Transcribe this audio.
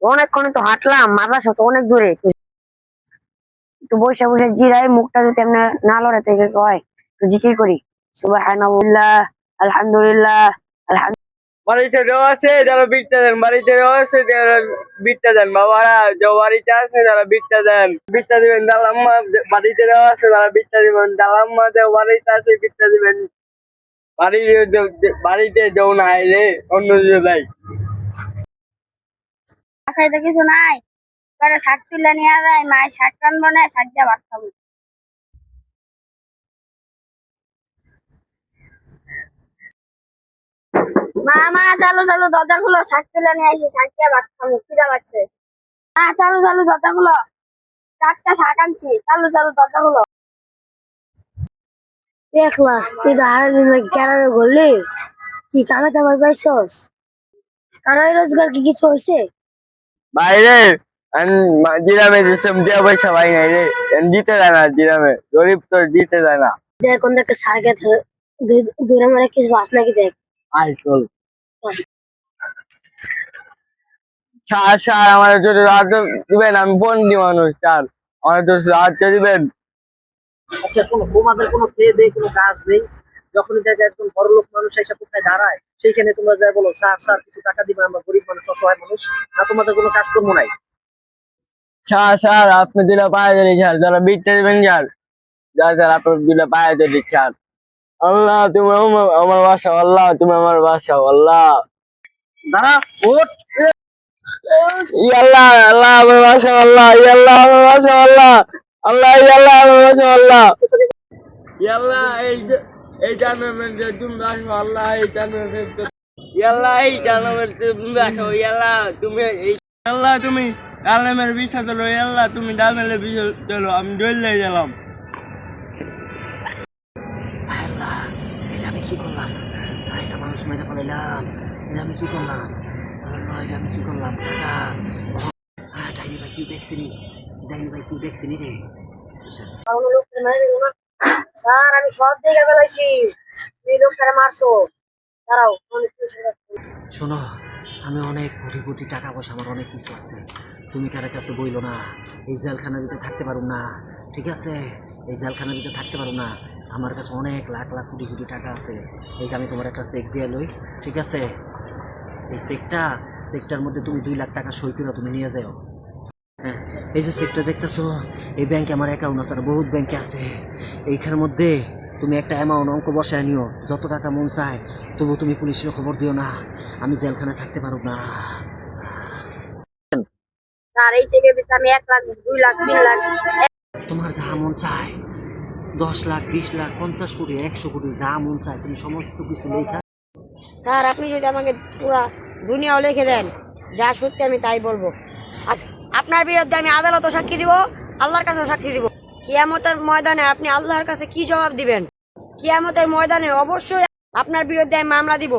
অনেকক্ষণ তো হাঁটলাম, মাদ্রাসা তো অনেক দূরে। একটু বসে বসে জিরাই, মুখটা যদি এমনি না লড়ে থেকে কয় একটু জিকির করি, সুবহানাল্লাহ, আলহামদুলিল্লাহ, বাড়িতে যাও আছে যারা বিটটা দেন, বাড়িতে যাও আছে যারা বিটটা দেন, বাবারা যাও বাড়িতে আছে যারা বিটটা দেন, বিটটা দিবেন। দালাম্মা বাড়িতে যাও আছে যারা বিটটা দিবেন, দালাম্মা যাও বাড়িতে আছে বিটটা দিবেন। বাড়িতে যাও না আইলে অন্য জায়গায়। বাসায় তো কিছু নাই, পরে শাক তুলে নিয়ে যায়, মায়ের শাক রান্নবো না, শাক দিয়ে ভাত খাবো। মা মা চালু চালু দরজা খুলো, শাক তুলে নিয়ে আসি, শাক দিয়ে ভাত খাবো, খিদা লাগছে। মা চালু চালু দরজা খুলো, চারটা শাক আনছি, চালু চালু দরজা খুলো। দেখলাস তুই তো হারা দিন কেরামে বললি, কি কামে তা ভয় পাইছস? কামাই রোজগার কি কিছু হয়েছে? বাইরে জিরামে সিস্টেম দিয়ে পয়সা পাই নাই রে, দিতে যায় না জিরামে, গরিব তো দিতে যায় না। দেখ কোন একটা সার্কে দূরে মানে কিছু বাস নাকি দেখ। আয় চল স্যার, স্যার আমাদের যদি সাহায্য দিবেন, আমি বন্দি মানুষ স্যার, আমাদের যদি সাহায্য দিবেন। আচ্ছা শোনো, তোমাদের কোনো খেয়ে দেয় কোনো কাজ নেই, যখনই দেখে একজন বড় লোক মানুষ এসে কোথায় দাঁড়ায় সেইখানে তোমরা যাই বলো স্যার স্যার কিছু টাকা দিবেন, আমরা গরিব মানুষ অসহায় মানুষ, না তোমাদের কোনো কাজকর্ম নাই? স্যার, স্যার আপনি দিলে পায়ে ধরি স্যার, যারা বিটটা দিবেন স্যার, যা স্যার আপনি দিলে পায়ে ধরি স্যার। আল্লাহ তুমি আমার বাসা, আল্লাহ তুমি আমার বাসা, আল্লাহ দাঁড়া ওঠ। ইয়াল্লাহ, আল্লাহ আমার বাসা, আল্লাহ ইয়াল্লাহ আমার বাসা, আল্লাহ আল্লাহ ইয়াল্লাহ আমার বাসা, আল্লাহ ইয়াল্লাহ এই জানামের যে তুমি আসো, আল্লাহ এই জানামের ইয়াল্লাহ, এই জানামের তুমি আসো, ইয়াল্লাহ তুমি আল্লাহ তুমি ডালমের বিষয় দিলো, ইয়াল্লাহ তুমি ডালমের বিষয় দিলো, আমি ডলে গেলাম। আল্লাহ, এটা আমি কি করলাম? এটা মানুষ মেরে ফেলাইলাম, এটা আমি কি করলাম? আল্লাহ, এটা আমি কি করলাম? ডাইনি ভাই কি দেখছিনি? ডাইনি ভাই কি দেখছিনি রে? স্যার আমি সব দেখে ফেলাইছি, তুমি লোকটা মারছো। দাঁড়াও শোনো, আমি অনেক কোটি কোটি টাকা পয়সা, আমার অনেক কিছু আছে, তুমি কারো কাছে বইলো না। এই জেলখানার ভিতরে থাকতে পারো না, ঠিক আছে? এই জেলখানার ভিতরে থাকতে পারো না, আমার কাছে অনেক লাখ লাখ কোটি কোটি টাকা আছে। এই যে আমি তোমার একটা চেক দিয়ে লই, ঠিক আছে? এই চেকটার মধ্যে তুমি 2 লাখ টাকা সই করে তুমি নিয়ে যাও। হ্যাঁ, এই যে চেকটা দেখতেছো, এই ব্যাংকে আমার অ্যাকাউন্ট আছে, বহুত ব্যাংকে আছে। এইখানের মধ্যে তুমি একটা অ্যামাউন্ট অঙ্ক বসায় নিও, যত টাকা মন চায়, তবু তুমি পুলিশের খবর দিও না, আমি জেলখানায় থাকতে পারব না। স্যার এই চেকের ভিতরে আমি 1 লাখ 2 লাখ 3 লাখ। তোমার যা মন চায়, 10 লাখ 20 লাখ 50 কোটি 100 কোটি যা মন চায় তুমি সমস্ত কিছু লেখা। স্যার আপনি যদি আমাকে পুরা দুনিয়াও লিখে দেন, যা সত্যি আমি তাই বলবো। আপনার বিরুদ্ধে আমি আদালতও সাক্ষী দিব, আল্লাহর কাছেও সাক্ষী দিব। কিয়ামতের ময়দানে আপনি আল্লাহর কাছে কি জবাব দিবেন? কিয়ামতের ময়দানে অবশ্যই আপনার বিরুদ্ধে আমি মামলা দিব।